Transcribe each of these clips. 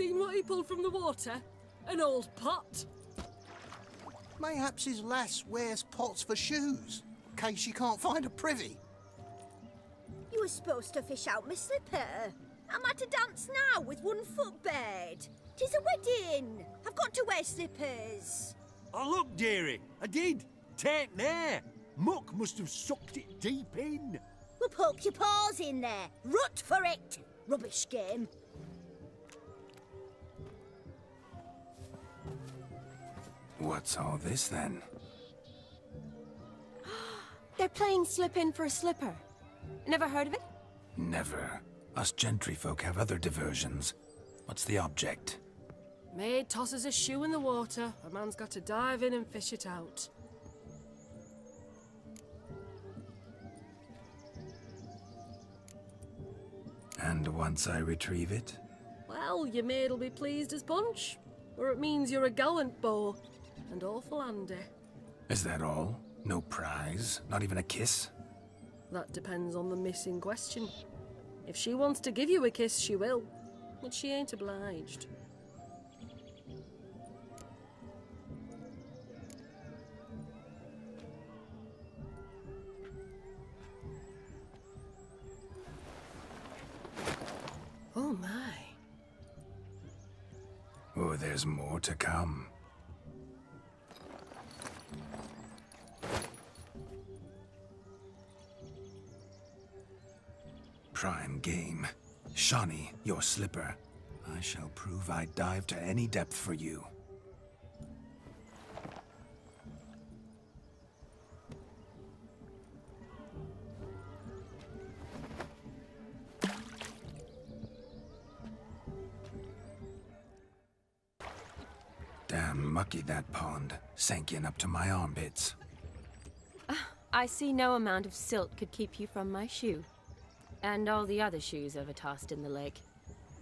seen what he pulled from the water? An old pot? Mayhaps his lass wears pots for shoes, in case she can't find a privy. You were supposed to fish out my slipper. I'm at a dance now with one foot bared. 'Tis a wedding. I've got to wear slippers. Oh, look, dearie, I did. Take there. Muck must have sucked it deep in. Well, poke your paws in there. Rut for it. Rubbish game. What's all this, then? They're playing slip in for a slipper. Never heard of it? Never. Us gentry folk have other diversions. What's the object? Maid tosses a shoe in the water. A man's got to dive in and fish it out. And once I retrieve it? Well, your maid'll be pleased as punch. Or it means you're a gallant beau. And awful handy. Is that all? No prize? Not even a kiss? That depends on the miss in question. If she wants to give you a kiss, she will. But she ain't obliged. Oh my. Oh, there's more to come. Prime game. Shawnee, your slipper. I shall prove I dive to any depth for you. Damn mucky, that pond. Sank in up to my armpits. I see no amount of silt could keep you from my shoe. And all the other shoes ever tossed in the lake.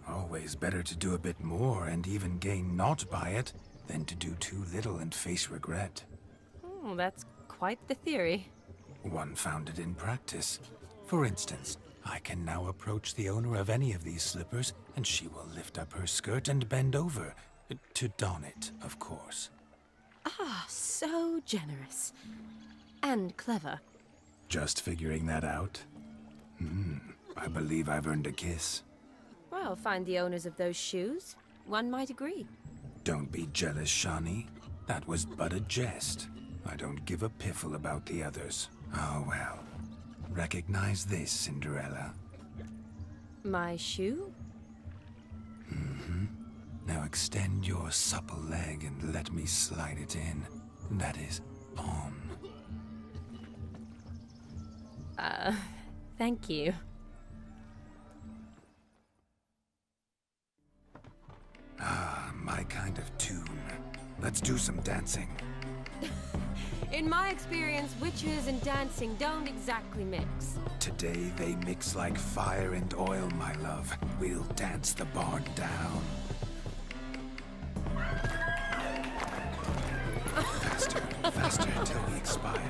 Always better to do a bit more and even gain naught by it than to do too little and face regret. Oh, that's quite the theory. One founded in practice. For instance, I can now approach the owner of any of these slippers, and she will lift up her skirt and bend over. To don it, of course. Ah, so generous. And clever. Just figuring that out? I believe I've earned a kiss. Well, find the owners of those shoes. One might agree. Don't be jealous, Shawnee. That was but a jest. I don't give a piffle about the others. Oh well. Recognize this, Cinderella. My shoe? Now extend your supple leg and let me slide it in. That is, on. Thank you. Ah, my kind of tune. Let's do some dancing. In my experience, witches and dancing don't exactly mix. Today they mix like fire and oil, my love. We'll dance the barn down. Faster, faster until we expire.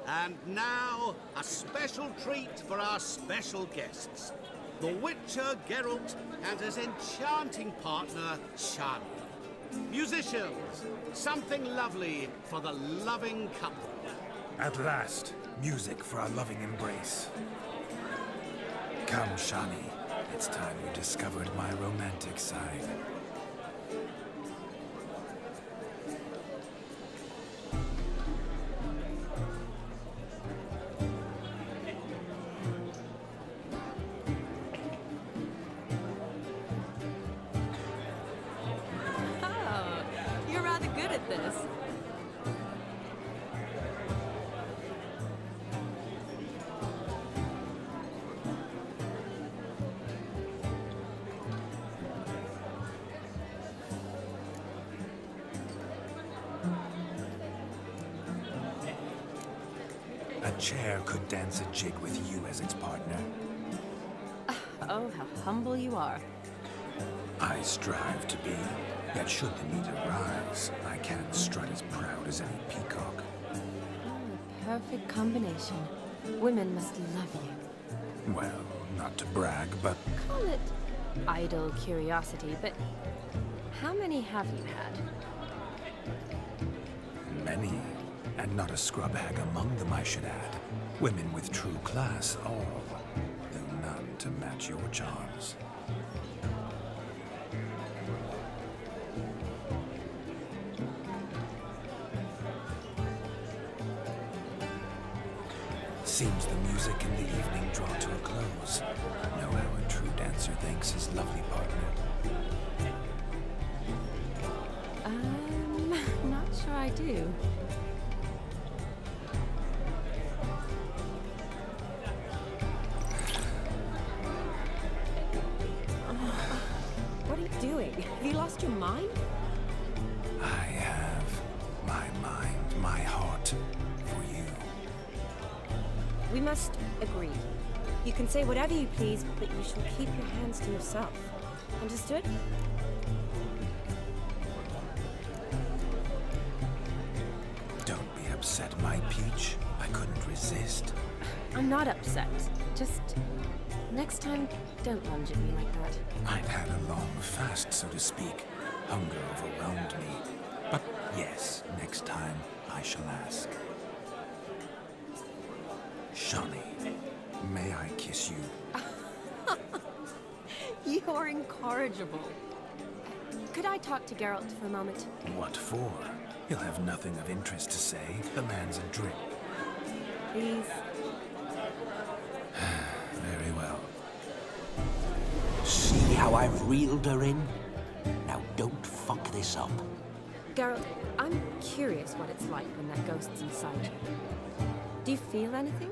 And now, a special treat for our special guests. The Witcher Geralt and his enchanting partner, Shawnee. Musicians, something lovely for the loving couple. At last, music for our loving embrace. Come, Shawnee. It's time you discovered my romantic side. Oh, A chair could dance a jig with you as its partner. Oh, how humble you are. I strive to be, yet should the need arise, I can't strut as proud as any peacock. A perfect combination. Women must love you. Well, not to brag, but Call it idle curiosity, but how many have you had? many. And not a scrub hag among them, I should add. Women with true class, all. Though none to match your charms. Seems the music in the evening draw to a close. Know how a true dancer thanks his lovely partner. Not sure I do. What are you doing? Have you lost your mind? I have my mind, my heart for you. We must agree. You can say whatever you please, but you shall keep your hands to yourself. Understood? Don't be upset, my peach. I couldn't resist. I'm not upset. Just next time, don't lunge at me like that. I'd had a long fast, so to speak. Hunger overwhelmed me. But yes, next time I shall ask. Shawnee, may I kiss you? You're incorrigible. Could I talk to Geralt for a moment? What for? He'll have nothing of interest to say. The man's adrift. Please? Very well. See how I've reeled her in? Now don't fuck this up. Geralt, I'm curious what it's like when that ghost's inside you. Do you feel anything?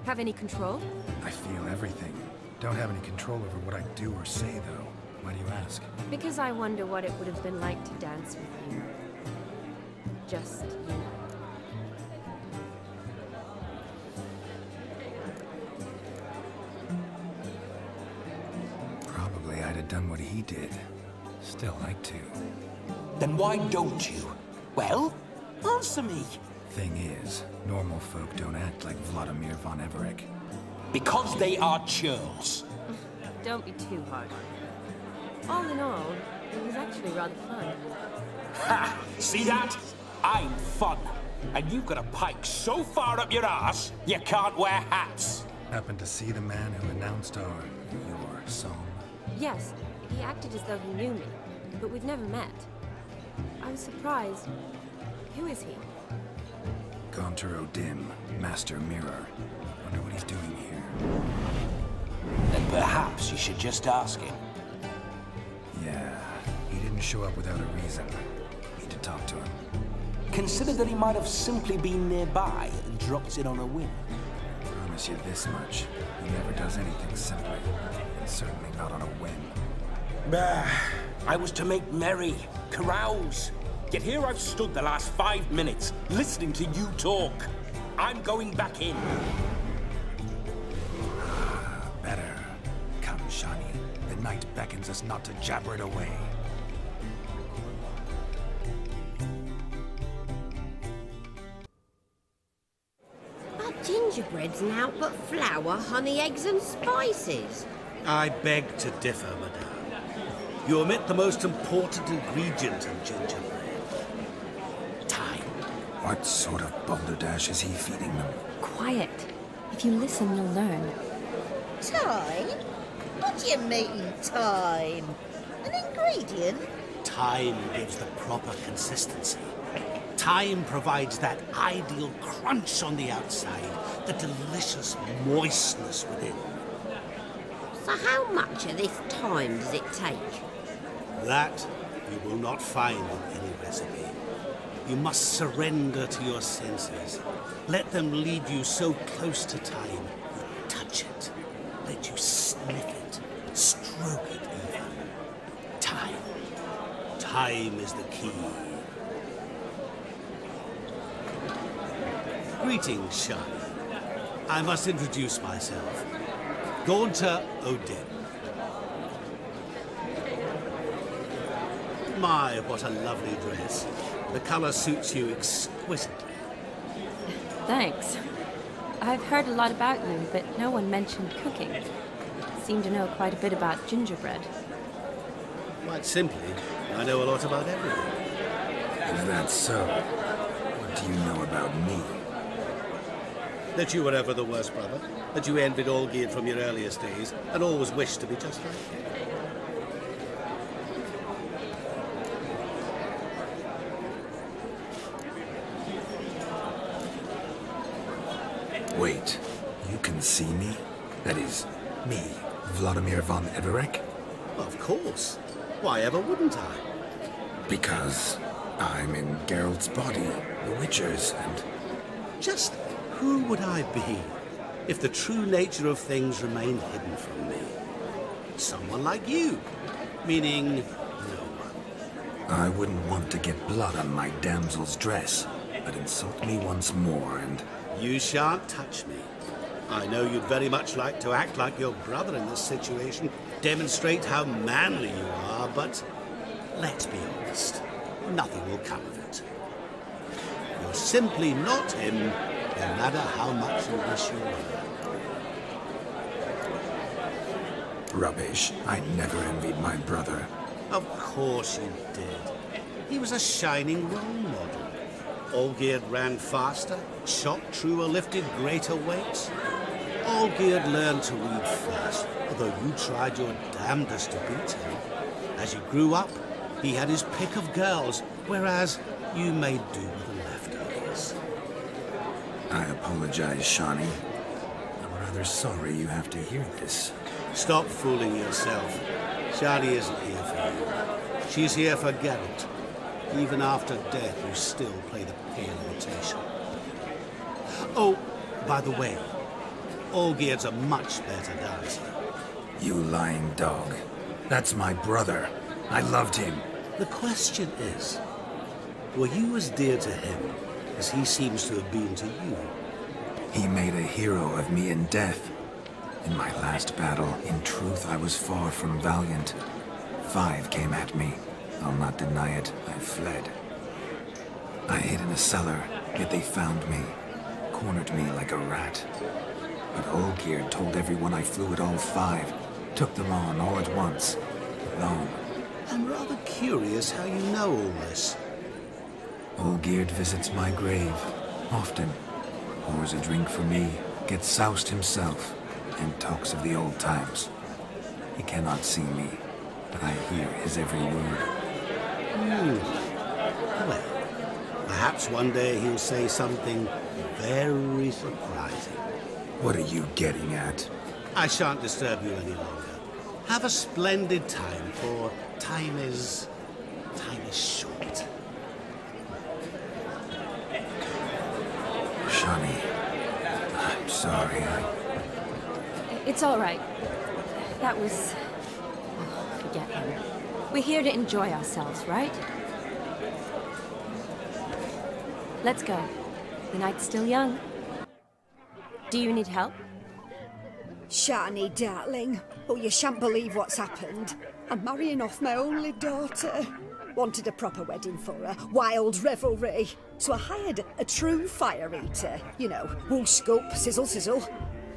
Have any control? I feel everything. Don't have any control over what I do or say, though. Why do you ask? Because I wonder what it would have been like to dance with you. Just you. Probably I'd have done what he did. Still like to. Then why don't you? Well, answer me. Thing is, normal folk don't act like Vladimir von Everett. Because they are churls. Don't be too hard on him. All in all, it was actually rather fun. Ha! See that? I'm fun. And you've got a pike so far up your ass, you can't wear hats. Happened to see the man who announced your song? Yes, he acted as though he knew me, but we've never met. I was surprised. Who is he? Gaunter O'Dim, Master Mirror. Wonder what he's doing here. Then perhaps you should just ask him. Yeah, he didn't show up without a reason. Need to talk to him. Consider that he might have simply been nearby and dropped in on a whim. Promise you this much. He never does anything simply. And certainly not on a whim. Bah, I was to make merry, carouse. Yet here I've stood the last 5 minutes, listening to you talk. I'm going back in. Better. Come, Shawnee. The night beckons us not to jabber it away. Our gingerbread's now but flour, honey, eggs and spices. I beg to differ, madame. You omit the most important ingredient in gingerbread. Time. What sort of balderdash is he feeding them? Quiet. If you listen, you'll learn. Time? What do you mean, time? An ingredient? Time gives the proper consistency. Time provides that ideal crunch on the outside, the delicious moistness within. So how much of this time does it take? That you will not find in any recipe. You must surrender to your senses. Let them lead you so close to time, you touch it. Let you sniff it, stroke it even. Time. Time is the key. Greetings, Shawnee. I must introduce myself. Gaunter Odin. My, what a lovely dress. The colour suits you exquisitely. Thanks. I've heard a lot about you, but no one mentioned cooking. Seem to know quite a bit about gingerbread. Quite simply, I know a lot about everything. Is that so? What do you know about me? That you were ever the worst brother, that you envied Olgierd from your earliest days, and always wished to be just like him. Wait, you can see me? That is, me, Vladimir von Everek? Of course. Why ever wouldn't I? Because I'm in Geralt's body, the Witcher's, and... Just who would I be if the true nature of things remained hidden from me? Someone like you, meaning no one. I wouldn't want to get blood on my damsel's dress, but insult me once more and... You shan't touch me. I know you'd very much like to act like your brother in this situation, demonstrate how manly you are, but let's be honest, nothing will come of it. You're simply not him, no matter how much you wish you were. Rubbish. I never envied my brother. Of course you did. He was a shining role model. Olgierd ran faster, shot truer, lifted greater weights. Olgierd learned to read first, although you tried your damnedest to beat him. As you grew up, he had his pick of girls, whereas you made do with the leftovers. I apologize, Shani. I'm rather sorry you have to hear this. Stop fooling yourself. Shani isn't here for you. She's here for Geralt. Even after death, you still play the pale imitation. Oh, by the way, Olgierd's a much better dancer. You lying dog. That's my brother. I loved him. The question is, were you as dear to him as he seems to have been to you? He made a hero of me in death. In my last battle, in truth, I was far from valiant. 5 came at me. I'll not deny it, I fled. I hid in a cellar, yet they found me, cornered me like a rat. But Olgierd told everyone I flew at all 5, took them on all at once, alone. I'm rather curious how you know all this. Olgierd visits my grave, often. Pours a drink for me, gets soused himself, and talks of the old times. He cannot see me, but I hear his every word. Well, perhaps one day he'll say something very surprising. What are you getting at? I shan't disturb you any longer. Have a splendid time, for time is short. Shani, I'm sorry. It's all right. That was... oh, forget him. We're here to enjoy ourselves, right? Let's go. The night's still young. Do you need help? Shani, darling. Oh, you shan't believe what's happened. I'm marrying off my only daughter. Wanted a proper wedding for her. Wild revelry. So I hired a true fire eater. You know, wool scoop, sizzle, sizzle.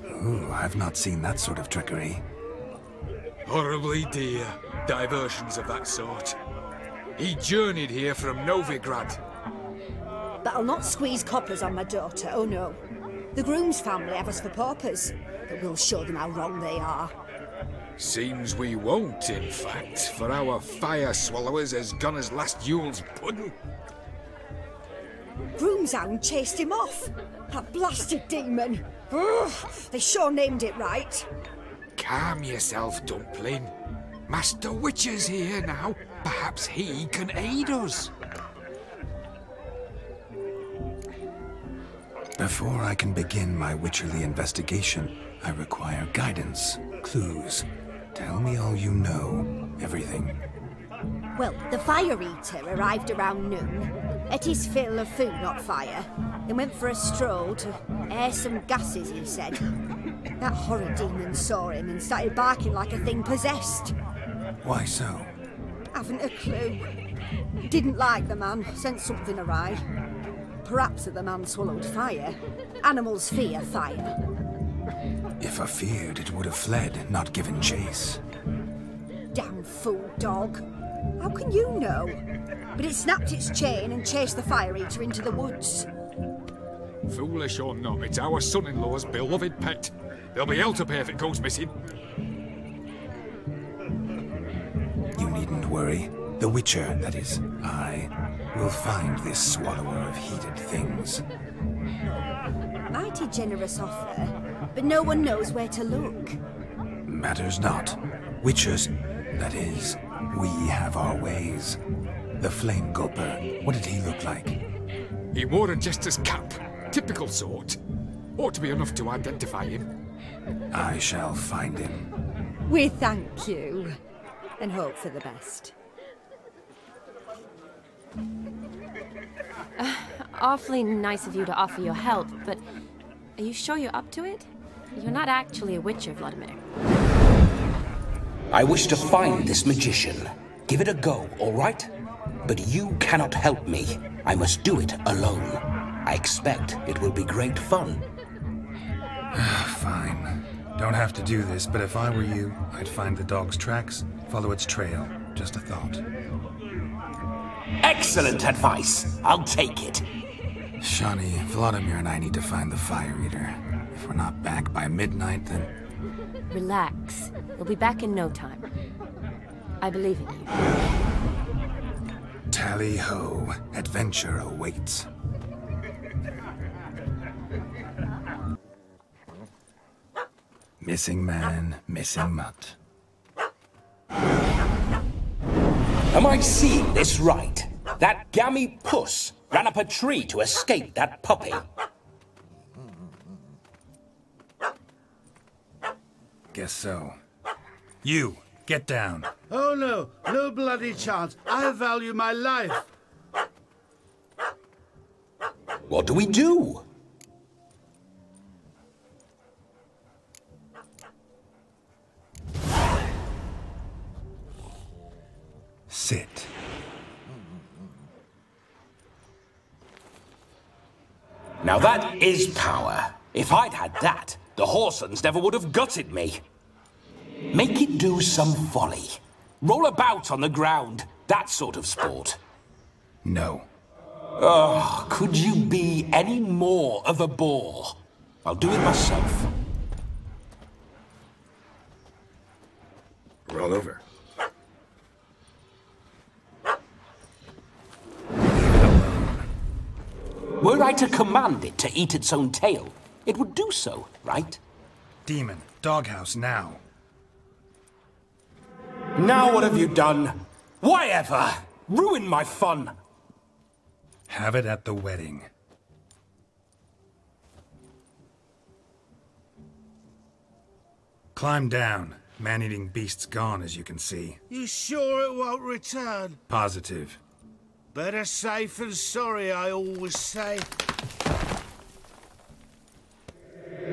Ooh, I've not seen that sort of trickery. Horribly dear diversions of that sort. He journeyed here from Novigrad. But I'll not squeeze coppers on my daughter, oh no. The groom's family have us for paupers, but we'll show them how wrong they are. Seems we won't, in fact, for our fire swallowers has gone as last Yule's pudding. Groom's hound chased him off. That blasted demon. Ugh, they sure named it right. Calm yourself, Dumpling. Master Witcher's here now. Perhaps he can aid us. Before I can begin my witcherly investigation, I require guidance, clues. Tell me all you know, everything. Well, the fire eater arrived around noon. Ate his fill of food, not fire. Then went for a stroll to air some gases, he said. That horrid demon saw him and started barking like a thing possessed. Why so? Haven't a clue. Didn't like the man, sent something awry. Perhaps the man swallowed fire. Animals fear fire. If I feared, it would have fled, not given chase. Damn fool dog. How can you know? But it snapped its chain and chased the fire eater into the woods. Foolish or not, it's our son-in-law's beloved pet. There'll be hell to pay if it goes missing. You needn't worry. The Witcher, that is, I, will find this swallower of heated things. Mighty generous offer, but no one knows where to look. Matters not. Witchers, that is, we have our ways. The Flame Gulper, what did he look like? He wore a jester's cap. Typical sort. Ought to be enough to identify him. I shall find him. We thank you, and hope for the best. Awfully nice of you to offer your help, but are you sure you're up to it? You're not actually a witcher, Vladimir. I wish to find this magician. Give it a go, all right? But you cannot help me. I must do it alone. I expect it will be great fun. Fine. Don't have to do this, but if I were you, I'd find the dog's tracks, follow its trail. Just a thought. Excellent advice. I'll take it. Shani, Vladimir and I need to find the fire eater. If we're not back by midnight, then... Relax. We'll be back in no time. I believe in you. Tally-ho. Adventure awaits. Missing man, missing mutt. Am I seeing this right? That gammy puss ran up a tree to escape that puppy. Guess so. You, get down. Oh no, no bloody chance. I value my life. What do we do? Sit. Now that is power. If I'd had that, the Horsons never would have gutted me. Make it do some folly. Roll about on the ground. That sort of sport. No. Oh, could you be any more of a bore? I'll do it myself. Roll over. Were I to command it to eat its own tail, it would do so, right? Demon, doghouse now. Now what have you done? Why ever? Ruin my fun. Have it at the wedding. Climb down. Man-eating beast's gone, as you can see. You sure it won't return? Positive. Better safe than sorry, I always say.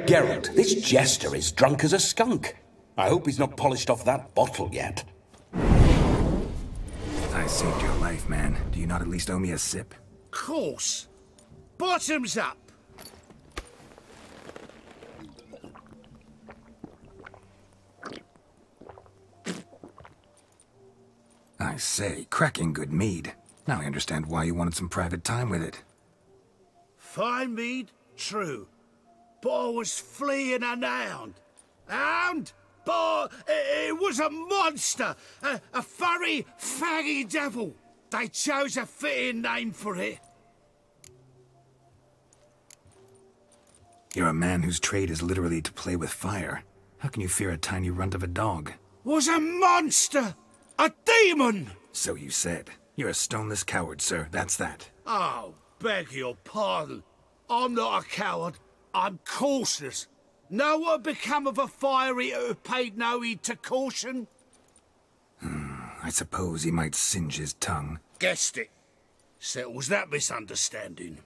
Geralt, this jester is drunk as a skunk. I hope he's not polished off that bottle yet. I saved your life, man. Do you not at least owe me a sip? Course. Bottoms up. I say, cracking good mead. Now I understand why you wanted some private time with it. Fine mead, true. But I was fleeing an hound. Hound? But it was a monster. A furry, faggy devil. They chose a fitting name for it. You're a man whose trade is literally to play with fire. How can you fear a tiny runt of a dog? Was a monster! A demon! So you said. You're a stoneless coward, sir. That's that. Oh, beg your pardon. I'm not a coward. I'm cautious. Know what had become of a fire eater who paid no heed to caution? I suppose he might singe his tongue. Guessed it. Settles that misunderstanding.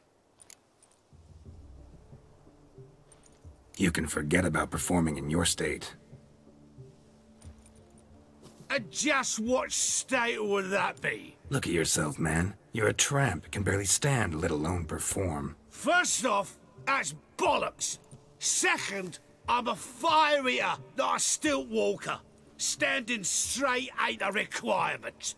You can forget about performing in your state. And just what state would that be? Look at yourself, man. You're a tramp, can barely stand, let alone perform. First off, that's bollocks. Second, I'm a fire eater, not a stilt walker. Standing straight ain't a requirement.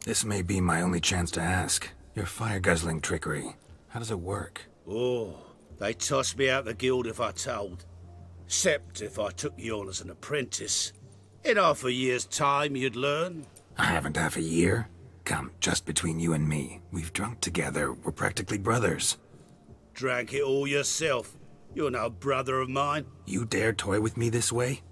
This may be my only chance to ask. Your fire-guzzling trickery, how does it work? Oh, they tossed me out the guild if I told. Except if I took you on as an apprentice. In half a year's time, you'd learn. I haven't half a year. Come, just between you and me. We've drunk together. We're practically brothers. Drank it all yourself. You're no brother of mine. You dare toy with me this way?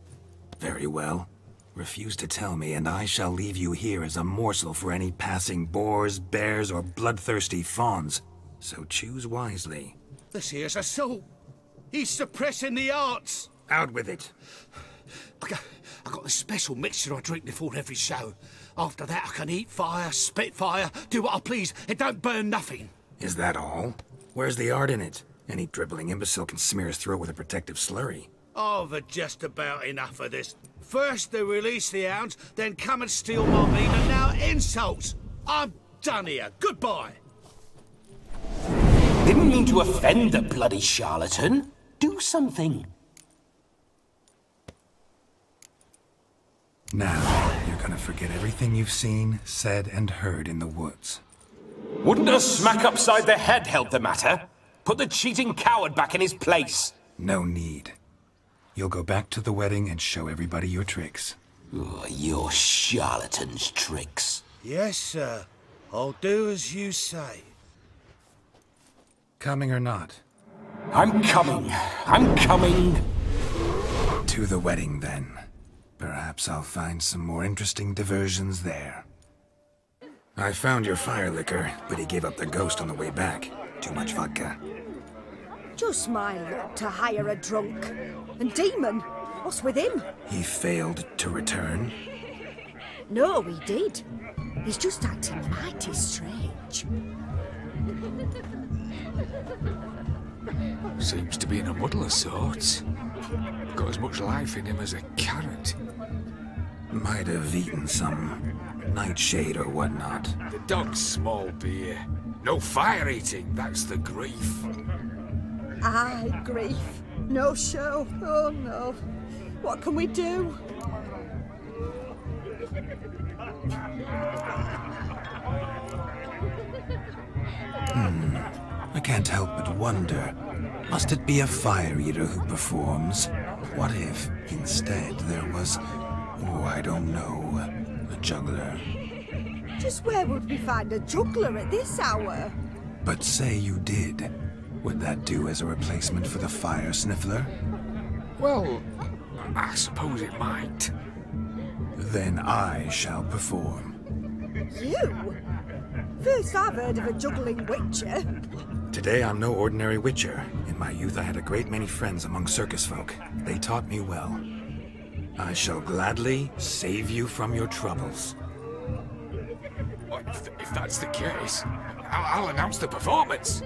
Very well. Refuse to tell me, and I shall leave you here as a morsel for any passing boars, bears, or bloodthirsty fawns. So choose wisely. This here's assault. He's suppressing the arts. Out with it. I got this special mixture I drink before every show. After that, I can eat fire, spit fire, do what I please. It don't burn nothing. Is that all? Where's the art in it? Any dribbling imbecile can smear his throat with a protective slurry. I've had just about enough of this. First they release the hounds, then come and steal my meat, and now insults. I'm done here. Goodbye. Didn't mean to offend the bloody charlatan. Do something. Now, you're gonna forget everything you've seen, said, and heard in the woods. Wouldn't a smack upside the head help the matter? Put the cheating coward back in his place. No need. You'll go back to the wedding and show everybody your tricks. Oh, your charlatan's tricks. Yes, sir. I'll do as you say. Coming or not? I'm coming. I'm coming. To the wedding, then. Perhaps I'll find some more interesting diversions there. I found your fire liquor, but he gave up the ghost on the way back. Too much vodka. Just my luck to hire a drunk. And Demon, what's with him? He failed to return. No, he did. He's just acting mighty strange. Seems to be in a muddle of sorts. Got as much life in him as a carrot. Might have eaten some nightshade or whatnot. The dog's small beer. No fire eating, that's the grief. Aye, grief. No show. Oh no. What can we do? I can't help but wonder. Must it be a fire eater who performs? What if, instead, there was, oh, I don't know, a juggler? Just where would we find a juggler at this hour? But say you did. Would that do as a replacement for the fire sniffler? Well, I suppose it might. Then I shall perform. You? First I've heard of a juggling witcher. Today I'm no ordinary witcher. In my youth I had a great many friends among circus folk. They taught me well. I shall gladly save you from your troubles. Well, if that's the case, I'll announce the performance.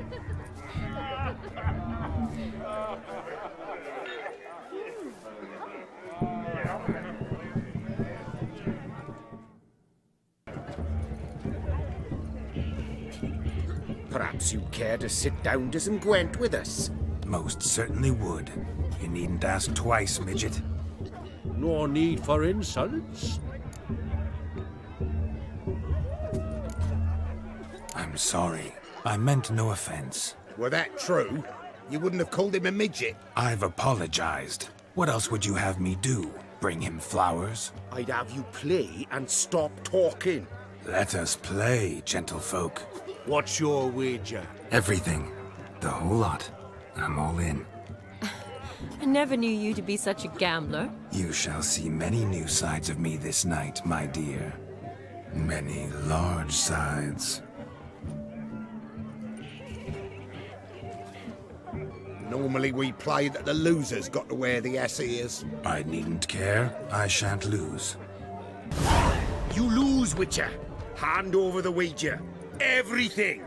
Perhaps you'd care to sit down to some Gwent with us? Most certainly would. You needn't ask twice, midget. No need for insults. I'm sorry. I meant no offense. Were that true, you wouldn't have called him a midget. I've apologized. What else would you have me do? Bring him flowers? I'd have you play and stop talking. Let us play, gentlefolk. What's your wager? Everything. The whole lot. I'm all in. I never knew you to be such a gambler. You shall see many new sides of me this night, my dear. Many large sides. Normally we play that the loser's got to wear the ass ears. I needn't care. I shan't lose. You lose, Witcher. Hand over the wager. Everything.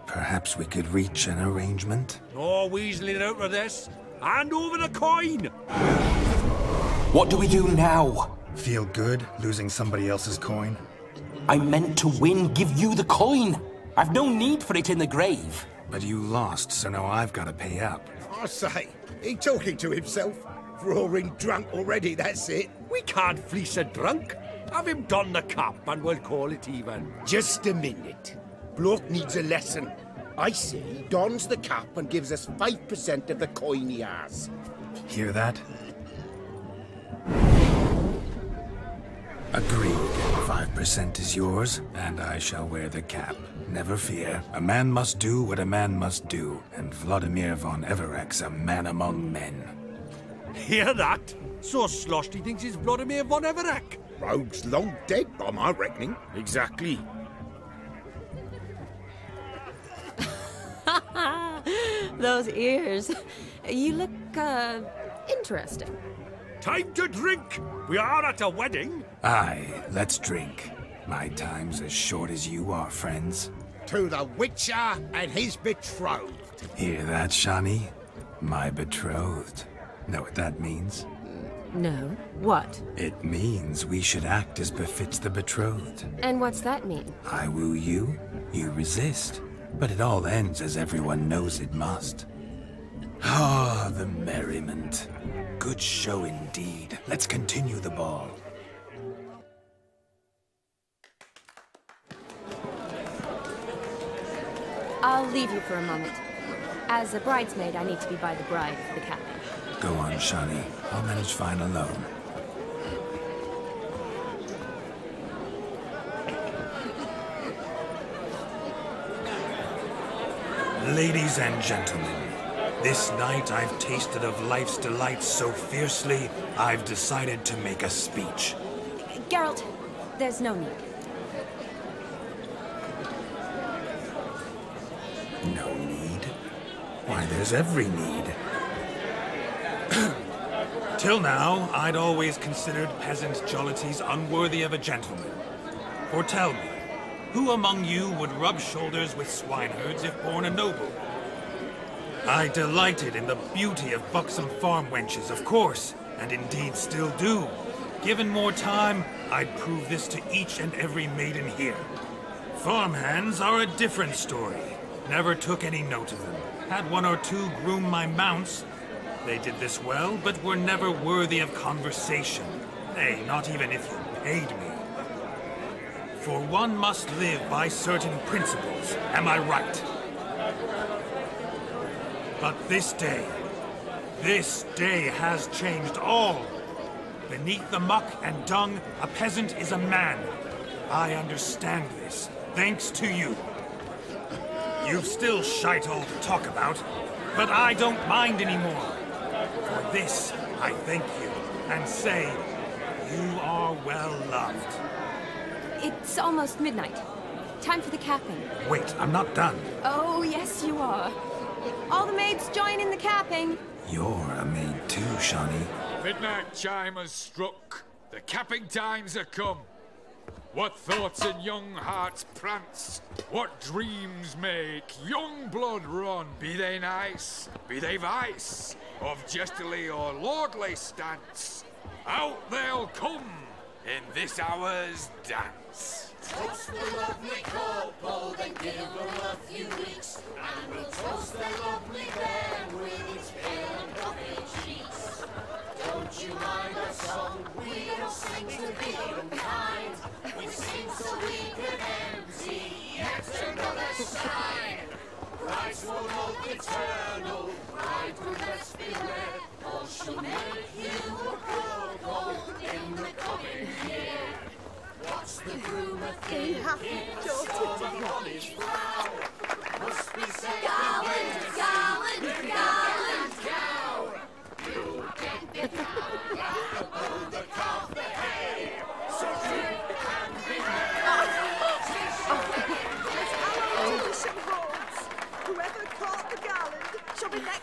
Perhaps we could reach an arrangement? No weaseling out of this. Hand over the coin! What do we do now? Feel good losing somebody else's coin? I meant to win, give you the coin. I've no need for it in the grave. But you lost, so now I've got to pay up. I say, he talking to himself. Roaring drunk already, that's it. We can't fleece a drunk. Have him don the cap and we'll call it even. Just a minute. Bloke needs a lesson. I say he dons the cap and gives us 5% of the coin he has. Hear that? Agreed. 5% is yours, and I shall wear the cap. Never fear. A man must do what a man must do, and Vladimir von Everek's a man among men. Hear that? So sloshed he thinks he's Vladimir von Everek. Rogue's long dead, by my reckoning. Exactly. Those ears. You look, interesting. Time to drink! We are at a wedding. Aye, let's drink. My time's as short as you are, friends. To the Witcher and his betrothed. Hear that, Shani? My betrothed. Know what that means? No. What? It means we should act as befits the betrothed. And what's that mean? I woo you, you resist. But it all ends as everyone knows it must. Ah, the merriment. Good show indeed. Let's continue the ball. I'll leave you for a moment. As a bridesmaid, I need to be by the bride for the capping. Go on, Shani. I'll manage fine alone. Ladies and gentlemen, this night I've tasted of life's delights so fiercely, I've decided to make a speech. Geralt, there's no need. No need? Why, there's every need. Till now, I'd always considered peasant jollities unworthy of a gentleman. For tell me, who among you would rub shoulders with swineherds if born a noble? I delighted in the beauty of buxom farm wenches, of course, and indeed still do. Given more time, I'd prove this to each and every maiden here. Farmhands are a different story. Never took any note of them. Had one or two groom my mounts. They did this well, but were never worthy of conversation. Nay, not even if you paid me. For one must live by certain principles, am I right? But this day has changed all. Beneath the muck and dung, a peasant is a man. I understand this, thanks to you. You've still shite all to talk about, but I don't mind anymore. For this, I thank you, and say, you are well loved. It's almost midnight. Time for the capping. Wait, I'm not done. Oh, yes, you are. All the maids join in the capping. You're a maid too, Shani. Midnight chime has struck. The capping times are come. What thoughts in young hearts prance? What dreams make young blood run? Be they nice, be they vice, of jestily or lordly stance, out they'll come in this hour's dance. Toast the lovely couple, then give them a few weeks, and we'll toast the lovely band with its pale and puffy cheeks. Don't you mind our song? We don't sing to be unkind. We sing so we can empty yet another side. Bride's one of eternal, bridegroom let's beware, or she'll make you a poor gold in the coming year. What's the groom a thinking? On his brow must be said Garland, garland, garland. cow. You get the cow, oh the calf, the hay. So drink and be merry. Whoever caught the garland shall be next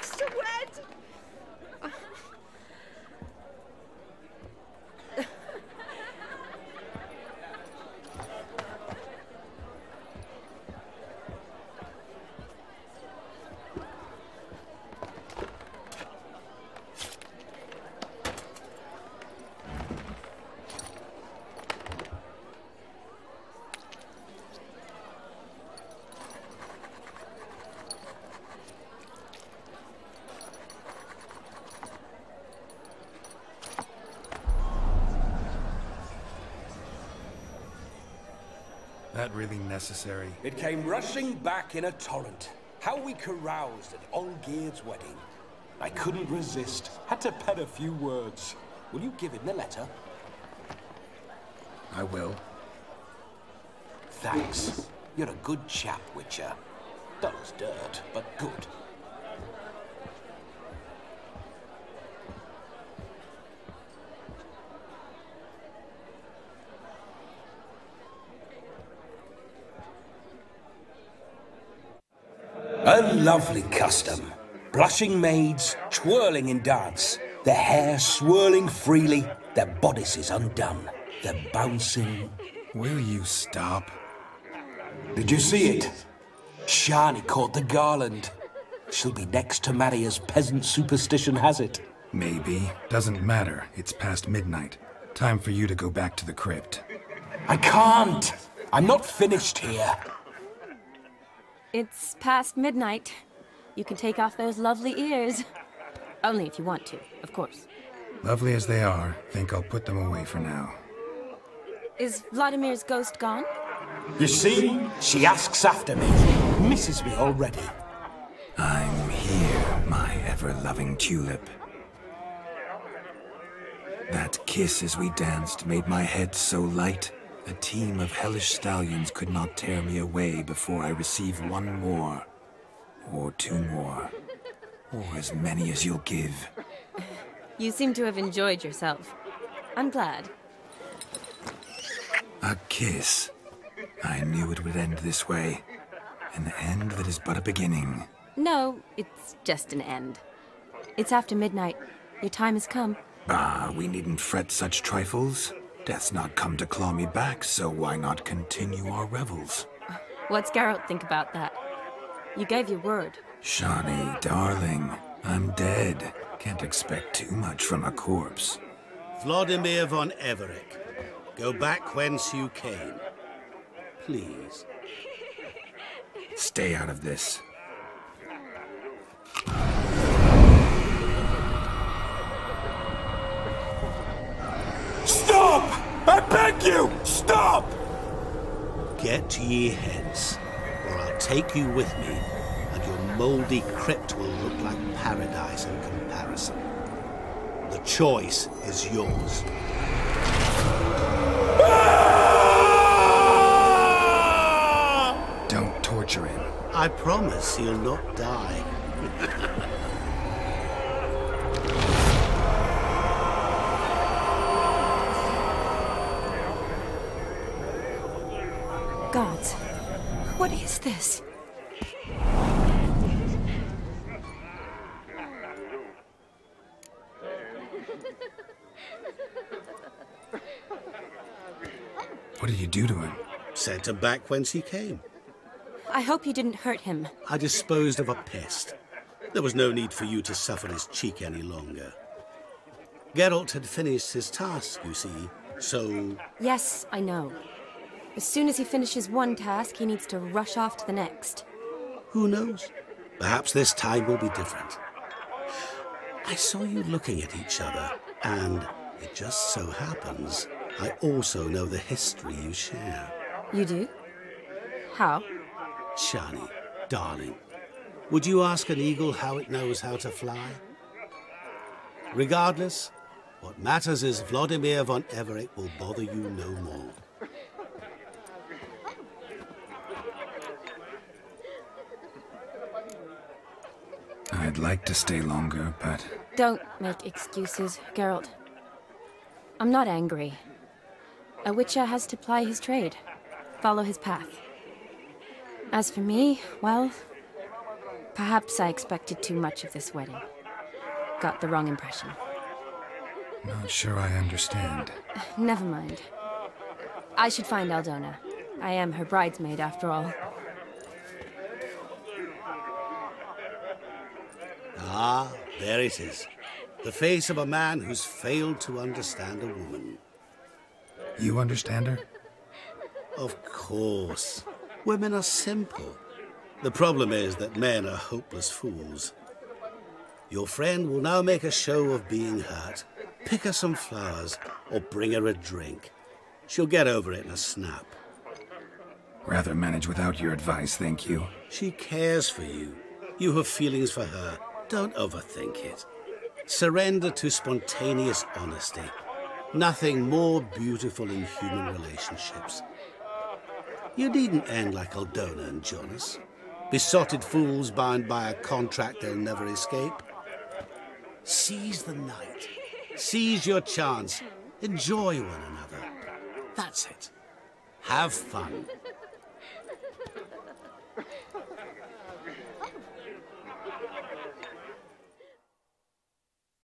That really necessary? It came rushing back in a torrent. How we caroused at Olgierd's wedding. I couldn't resist. Had to pen a few words. Will you give him the letter? I will. Thanks. You're a good chap, Witcher. Dull as dirt, but good. A lovely custom. Blushing maids, twirling in dance, their hair swirling freely, their bodices undone, their bouncing... Will you stop? Did you see it? Shani caught the garland. She'll be next to marry as peasant superstition has it. Maybe. Doesn't matter. It's past midnight. Time for you to go back to the crypt. I can't! I'm not finished here. It's past midnight. You can take off those lovely ears. Only if you want to, of course. Lovely as they are, think I'll put them away for now. Is Vladimir's ghost gone? You see? She asks after me. Misses me already. I'm here, my ever-loving tulip. That kiss as we danced made my head so light. A team of hellish stallions could not tear me away before I receive one more. Or two more. Or as many as you'll give. You seem to have enjoyed yourself. I'm glad. A kiss. I knew it would end this way. An end that is but a beginning. No, it's just an end. It's after midnight. Your time has come. Ah, we needn't fret such trifles. Death's not come to claw me back, so why not continue our revels? What's Geralt think about that? You gave your word. Shani, darling, I'm dead. Can't expect too much from a corpse. Vladimir von Everec, go back whence you came. Please. Stay out of this. Stop! I beg you! Stop! Get ye hence, or I'll take you with me, and your mouldy crypt will look like paradise in comparison. The choice is yours. Don't torture him. I promise he'll not die. Gods, what is this? What did you do to him? Sent him back whence he came. I hope you didn't hurt him. I disposed of a pest. There was no need for you to suffer his cheek any longer. Geralt had finished his task, you see, so... Yes, I know. As soon as he finishes one task, he needs to rush off to the next. Who knows? Perhaps this time will be different. I saw you looking at each other, and it just so happens I also know the history you share. You do? How? Shani, darling, would you ask an eagle how it knows how to fly? Regardless, what matters is Vladimir von Everec will bother you no more. I'd like to stay longer, but... Don't make excuses, Geralt. I'm not angry. A witcher has to ply his trade, follow his path. As for me, well, perhaps I expected too much of this wedding. Got the wrong impression. Not sure I understand. Never mind. I should find Aldona. I am her bridesmaid, after all. Ah, there it is. The face of a man who's failed to understand a woman. You understand her? Of course. Women are simple. The problem is that men are hopeless fools. Your friend will now make a show of being hurt, pick her some flowers, or bring her a drink. She'll get over it in a snap. Rather manage without your advice, thank you. She cares for you. You have feelings for her. Don't overthink it. Surrender to spontaneous honesty. Nothing more beautiful in human relationships. You needn't end like Aldona and Jonas. Besotted fools bound by a contract they'll never escape. Seize the night. Seize your chance. Enjoy one another. That's it. Have fun.